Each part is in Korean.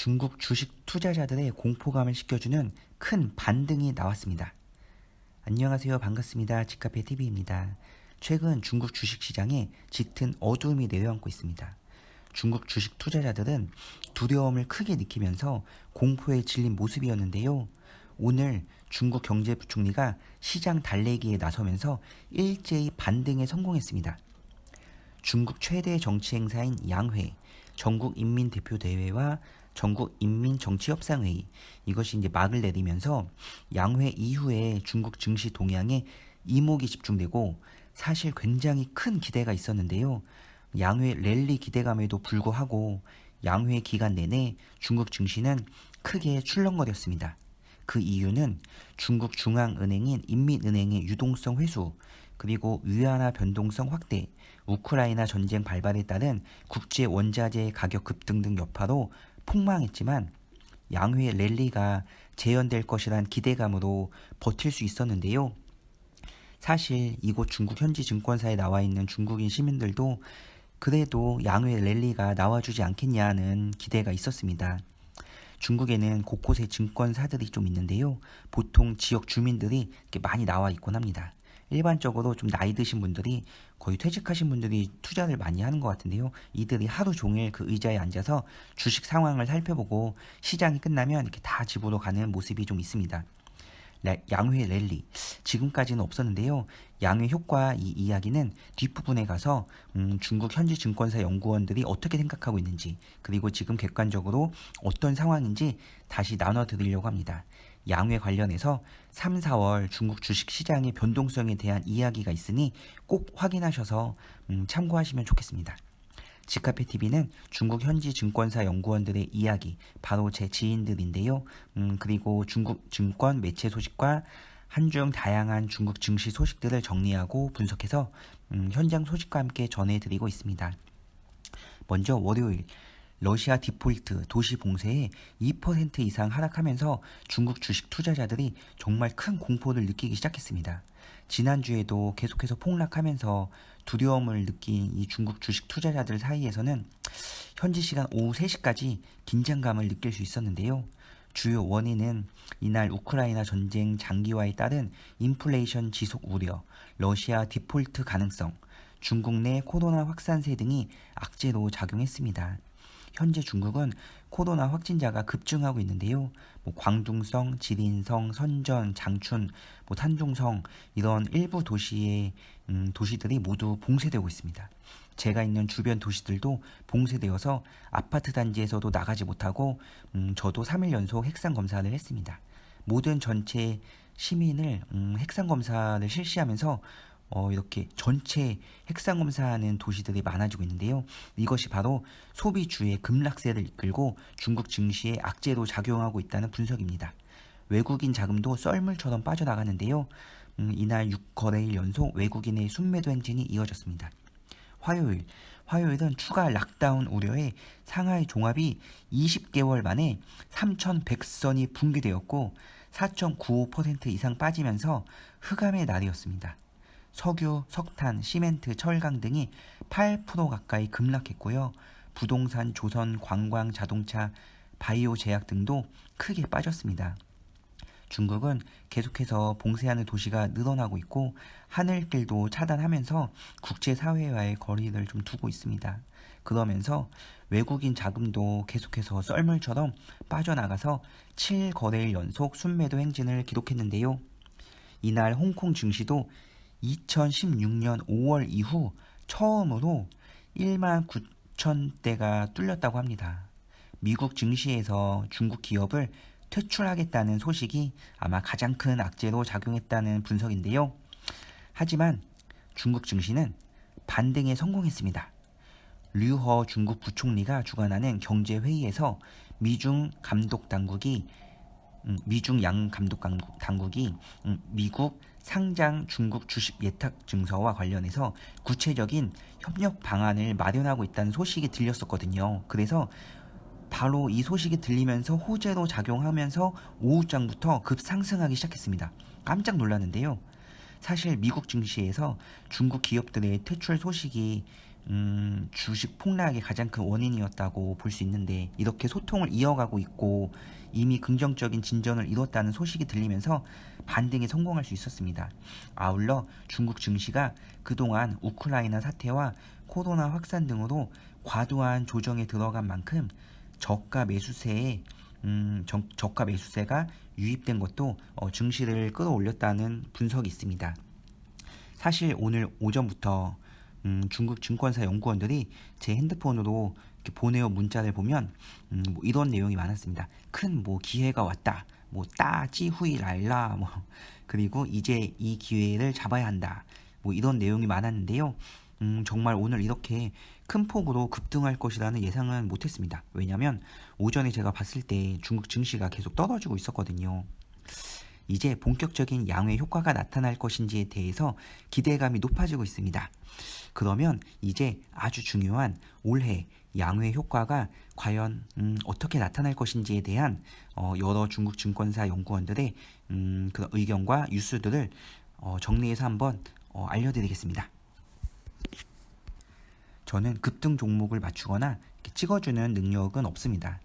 중국 주식 투자자들의 공포감을 식혀주는 큰 반등이 나왔습니다. 안녕하세요. 반갑습니다. 집카페 TV입니다. 최근 중국 주식시장에 짙은 어두움이 내려앉고 있습니다. 중국 주식 투자자들은 두려움을 크게 느끼면서 공포에 질린 모습이었는데요. 오늘 중국 경제부총리가 시장 달래기에 나서면서 일제히 반등에 성공했습니다. 중국 최대 정치 행사인 양회, 전국인민대표대회와 전국인민정치협상회의, 이것이 이제 막을 내리면서 양회 이후에 중국 증시 동향에 이목이 집중되고 사실 굉장히 큰 기대가 있었는데요. 양회 랠리 기대감에도 불구하고 양회 기간 내내 중국 증시는 크게 출렁거렸습니다. 그 이유는 중국 중앙은행인 인민은행의 유동성 회수, 그리고 위안화 변동성 확대, 우크라이나 전쟁 발발에 따른 국제 원자재 가격 급등 등 여파로 폭망했지만 양회 랠리가 재현될 것이란 기대감으로 버틸 수 있었는데요. 사실 이곳 중국 현지 증권사에 나와 있는 중국인 시민들도 그래도 양회 랠리가 나와주지 않겠냐는 기대가 있었습니다. 중국에는 곳곳에 증권사들이 좀 있는데요. 보통 지역 주민들이 이렇게 많이 나와 있곤 합니다. 일반적으로 좀 나이 드신 분들이 거의 퇴직하신 분들이 투자를 많이 하는 것 같은데요. 이들이 하루 종일 그 의자에 앉아서 주식 상황을 살펴보고 시장이 끝나면 이렇게 다 집으로 가는 모습이 좀 있습니다. 양회 랠리 지금까지는 없었는데요. 양회 효과 이 이야기는 뒷부분에 가서 중국 현지 증권사 연구원들이 어떻게 생각하고 있는지, 그리고 지금 객관적으로 어떤 상황인지 다시 나눠드리려고 합니다. 양회 관련해서 3, 4월 중국 주식시장의 변동성에 대한 이야기가 있으니 꼭 확인하셔서 참고하시면 좋겠습니다. 지카페TV는 중국 현지 증권사 연구원들의 이야기, 바로 제 지인들인데요. 그리고 중국 증권 매체 소식과 한중 다양한 중국 증시 소식들을 정리하고 분석해서 현장 소식과 함께 전해드리고 있습니다. 먼저 월요일 러시아 디폴트 도시 봉쇄에 2% 이상 하락하면서 중국 주식 투자자들이 정말 큰 공포를 느끼기 시작했습니다. 지난주에도 계속해서 폭락하면서 두려움을 느낀 이 중국 주식 투자자들 사이에서는 현지 시간 오후 3시까지 긴장감을 느낄 수 있었는데요. 주요 원인은 이날 우크라이나 전쟁 장기화에 따른 인플레이션 지속 우려, 러시아 디폴트 가능성, 중국 내 코로나 확산세 등이 악재로 작용했습니다. 현재 중국은 코로나 확진자가 급증하고 있는데요. 광둥성, 지린성, 선전, 장춘, 탄중성 이런 일부 도시들이 모두 봉쇄되고 있습니다. 제가 있는 주변 도시들도 봉쇄되어서 아파트 단지에서도 나가지 못하고 저도 3일 연속 핵산 검사를 했습니다. 모든 전체 시민을 핵산 검사를 실시하면서 이렇게 전체 핵산 검사하는 도시들이 많아지고 있는데요. 이것이 바로 소비주의 급락세를 이끌고 중국 증시에 악재로 작용하고 있다는 분석입니다. 외국인 자금도 썰물처럼 빠져나가는데요. 이날 6거래일 연속 외국인의 순매도 행진이 이어졌습니다. 화요일은 추가 락다운 우려에 상하이 종합이 20개월 만에 3,100선이 붕괴되었고 4.95% 이상 빠지면서 흑암의 날이었습니다. 석유, 석탄, 시멘트, 철강 등이 8% 가까이 급락했고요. 부동산, 조선, 관광, 자동차, 바이오 제약 등도 크게 빠졌습니다. 중국은 계속해서 봉쇄하는 도시가 늘어나고 있고 하늘길도 차단하면서 국제사회와의 거리를 좀 두고 있습니다. 그러면서 외국인 자금도 계속해서 썰물처럼 빠져나가서 7거래일 연속 순매도 행진을 기록했는데요. 이날 홍콩 증시도 2016년 5월 이후 처음으로 19,000대가 뚫렸다고 합니다. 미국 증시에서 중국 기업을 퇴출하겠다는 소식이 아마 가장 큰 악재로 작용했다는 분석인데요. 하지만 중국 증시는 반등에 성공했습니다. 류허 중국 부총리가 주관하는 경제회의에서 미중 양 감독 당국이 미국 상장 중국 주식 예탁 증서와 관련해서 구체적인 협력 방안을 마련하고 있다는 소식이 들렸었거든요. 그래서 바로 이 소식이 들리면서 호재로 작용하면서 오후장부터 급상승하기 시작했습니다. 깜짝 놀랐는데요. 사실 미국 증시에서 중국 기업들의 퇴출 소식이 주식 폭락의 가장 큰 원인이었다고 볼 수 있는데 이렇게 소통을 이어가고 있고 이미 긍정적인 진전을 이뤘다는 소식이 들리면서 반등에 성공할 수 있었습니다. 아울러 중국 증시가 그동안 우크라이나 사태와 코로나 확산 등으로 과도한 조정에 들어간 만큼 저가 매수세에 저가 매수세가 유입된 것도 증시를 끌어올렸다는 분석이 있습니다. 사실 오늘 오전부터 중국 증권사 연구원들이 제 핸드폰으로 이렇게 보내온 문자를 보면 뭐 이런 내용이 많았습니다. 큰 뭐 기회가 왔다. 뭐 따지 후이 랄라 뭐 그리고 이제 이 기회를 잡아야 한다. 뭐 이런 내용이 많았는데요. 정말 오늘 이렇게 큰 폭으로 급등할 것이라는 예상은 못했습니다. 왜냐하면 오전에 제가 봤을 때 중국 증시가 계속 떨어지고 있었거든요. 이제 본격적인 양회 효과가 나타날 것인지에 대해서 기대감이 높아지고 있습니다. 그러면 이제 아주 중요한 올해 양회 효과가 과연 어떻게 나타날 것인지에 대한 여러 중국 증권사 연구원들의 그런 의견과 뉴스들을 정리해서 한번 알려드리겠습니다. 저는 급등 종목을 맞추거나 찍어주는 능력은 없습니다.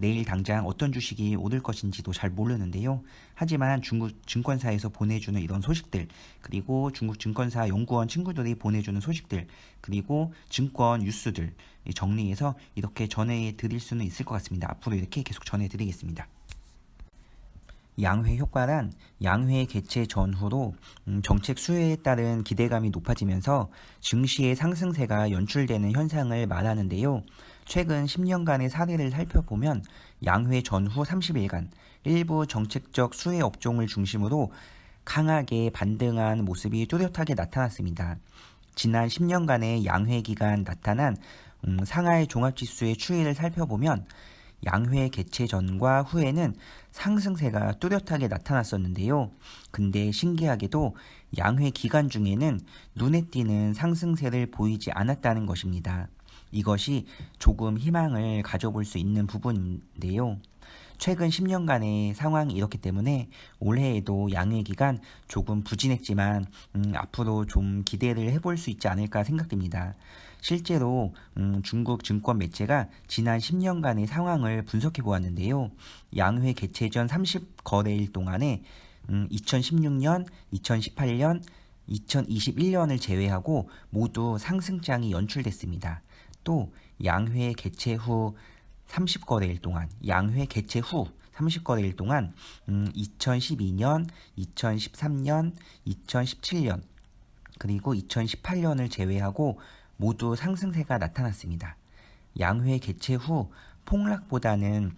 내일 당장 어떤 주식이 오를 것인지도 잘 모르는데요. 하지만 중국 증권사에서 보내주는 이런 소식들, 그리고 중국 증권사 연구원 친구들이 보내주는 소식들, 그리고 증권 뉴스들 정리해서 이렇게 전해드릴 수는 있을 것 같습니다. 앞으로 이렇게 계속 전해드리겠습니다. 양회 효과란 양회 개최 전후로 정책 수혜에 따른 기대감이 높아지면서 증시의 상승세가 연출되는 현상을 말하는데요. 최근 10년간의 사례를 살펴보면 양회 전후 30일간 일부 정책적 수혜 업종을 중심으로 강하게 반등한 모습이 뚜렷하게 나타났습니다. 지난 10년간의 양회 기간 나타난 상하이 종합지수의 추이를 살펴보면 양회 개최 전과 후에는 상승세가 뚜렷하게 나타났었는데요. 근데 신기하게도 양회 기간 중에는 눈에 띄는 상승세를 보이지 않았다는 것입니다. 이것이 조금 희망을 가져볼 수 있는 부분인데요. 최근 10년간의 상황이 이렇기 때문에 올해에도 양회 기간 조금 부진했지만 앞으로 좀 기대를 해볼 수 있지 않을까 생각됩니다. 실제로 중국 증권 매체가 지난 10년간의 상황을 분석해 보았는데요. 양회 개최 전 30거래일 동안에 2016년, 2018년, 2021년을 제외하고 모두 상승장이 연출됐습니다. 또 양회 개최 후 30거래일 동안, 양회 개최 후 30거래일 동안 2012년, 2013년, 2017년, 그리고 2018년을 제외하고 모두 상승세가 나타났습니다. 양회 개최 후 폭락보다는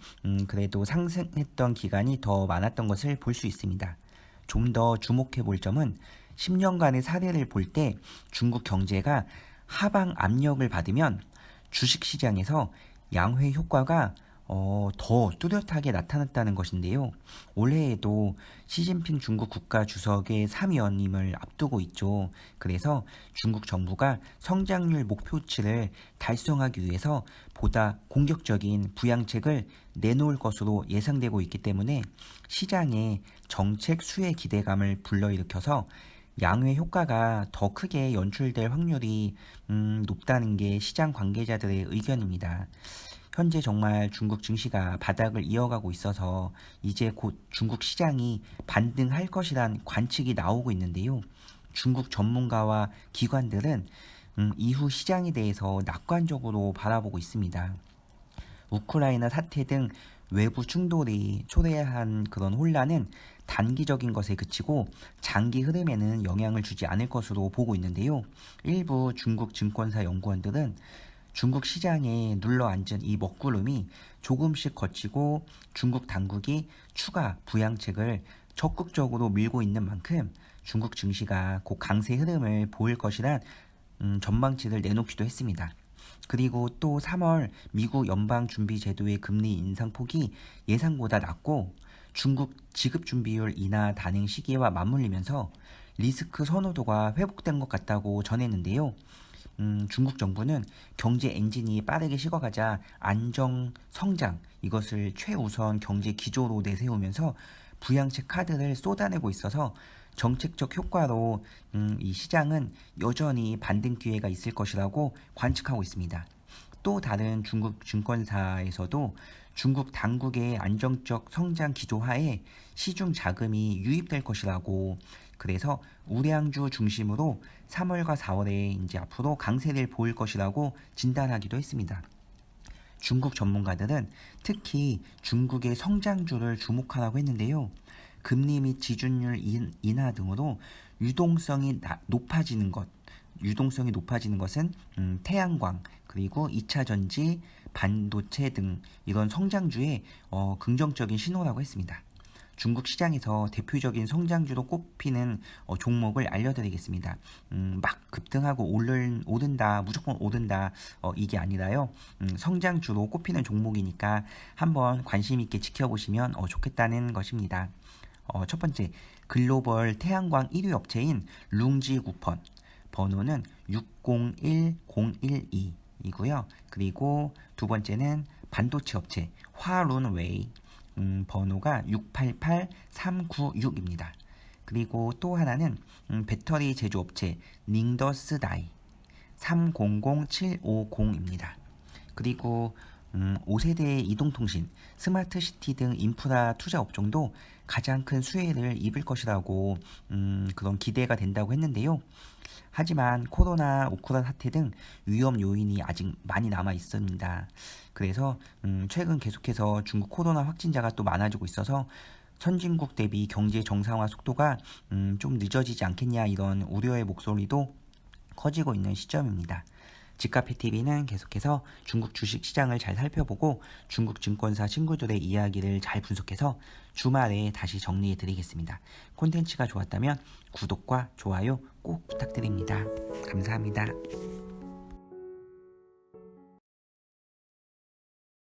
그래도 상승했던 기간이 더 많았던 것을 볼 수 있습니다. 좀 더 주목해 볼 점은 10년간의 사례를 볼 때 중국 경제가 하방 압력을 받으면 주식시장에서 양회 효과가 더 뚜렷하게 나타났다는 것인데요. 올해에도 시진핑 중국 국가주석의 3연임을 앞두고 있죠. 그래서 중국 정부가 성장률 목표치를 달성하기 위해서 보다 공격적인 부양책을 내놓을 것으로 예상되고 있기 때문에 시장에 정책 수혜 기대감을 불러일으켜서 양회 효과가 더 크게 연출될 확률이 높다는 게 시장 관계자들의 의견입니다. 현재 정말 중국 증시가 바닥을 이어가고 있어서 이제 곧 중국 시장이 반등할 것이란 관측이 나오고 있는데요. 중국 전문가와 기관들은 이후 시장에 대해서 낙관적으로 바라보고 있습니다. 우크라이나 사태 등 외부 충돌이 초래한 그런 혼란은 단기적인 것에 그치고 장기 흐름에는 영향을 주지 않을 것으로 보고 있는데요. 일부 중국 증권사 연구원들은 중국 시장에 눌러앉은 이 먹구름이 조금씩 걷히고 중국 당국이 추가 부양책을 적극적으로 밀고 있는 만큼 중국 증시가 곧 강세 흐름을 보일 것이란 전망치를 내놓기도 했습니다. 그리고 또 3월 미국 연방준비제도의 금리 인상폭이 예상보다 낮고 중국 지급준비율 인하 단행 시기와 맞물리면서 리스크 선호도가 회복된 것 같다고 전했는데요. 중국 정부는 경제 엔진이 빠르게 식어가자 안정, 성장 이것을 최우선 경제 기조로 내세우면서 부양책 카드를 쏟아내고 있어서 정책적 효과로 이 시장은 여전히 반등 기회가 있을 것이라고 관측하고 있습니다. 또 다른 중국 증권사에서도 중국 당국의 안정적 성장 기조하에 시중 자금이 유입될 것이라고, 그래서 우량주 중심으로 3월과 4월에 이제 앞으로 강세를 보일 것이라고 진단하기도 했습니다. 중국 전문가들은 특히 중국의 성장주를 주목하라고 했는데요. 금리 및 지준율 인하 등으로 유동성이 높아지는 것은 태양광, 그리고 2차 전지, 반도체 등 이런 성장주의 긍정적인 신호라고 했습니다. 중국 시장에서 대표적인 성장주로 꼽히는 종목을 알려드리겠습니다. 막 급등하고 오른다, 무조건 오른다, 이게 아니라요. 성장주로 꼽히는 종목이니까 한번 관심 있게 지켜보시면 좋겠다는 것입니다. 첫 번째, 글로벌 태양광 1위 업체인 룽지구펀, 번호는 601012이고요. 그리고 두 번째는 반도체 업체 화룬웨이, 번호가 688396입니다. 그리고 또 하나는 배터리 제조업체 닝더스다이 300750입니다. 그리고 5세대 이동통신, 스마트시티 등 인프라 투자 업종도 가장 큰 수혜를 입을 것이라고 그런 기대가 된다고 했는데요. 하지만 코로나, 우크라이나 사태 등 위험 요인이 아직 많이 남아 있습니다. 그래서 최근 계속해서 중국 코로나 확진자가 또 많아지고 있어서 선진국 대비 경제 정상화 속도가 좀 늦어지지 않겠냐, 이런 우려의 목소리도 커지고 있는 시점입니다. 집카페TV는 계속해서 중국 주식시장을 잘 살펴보고 중국 증권사 친구들의 이야기를 잘 분석해서 주말에 다시 정리해 드리겠습니다. 콘텐츠가 좋았다면 구독과 좋아요 꼭 부탁드립니다. 감사합니다.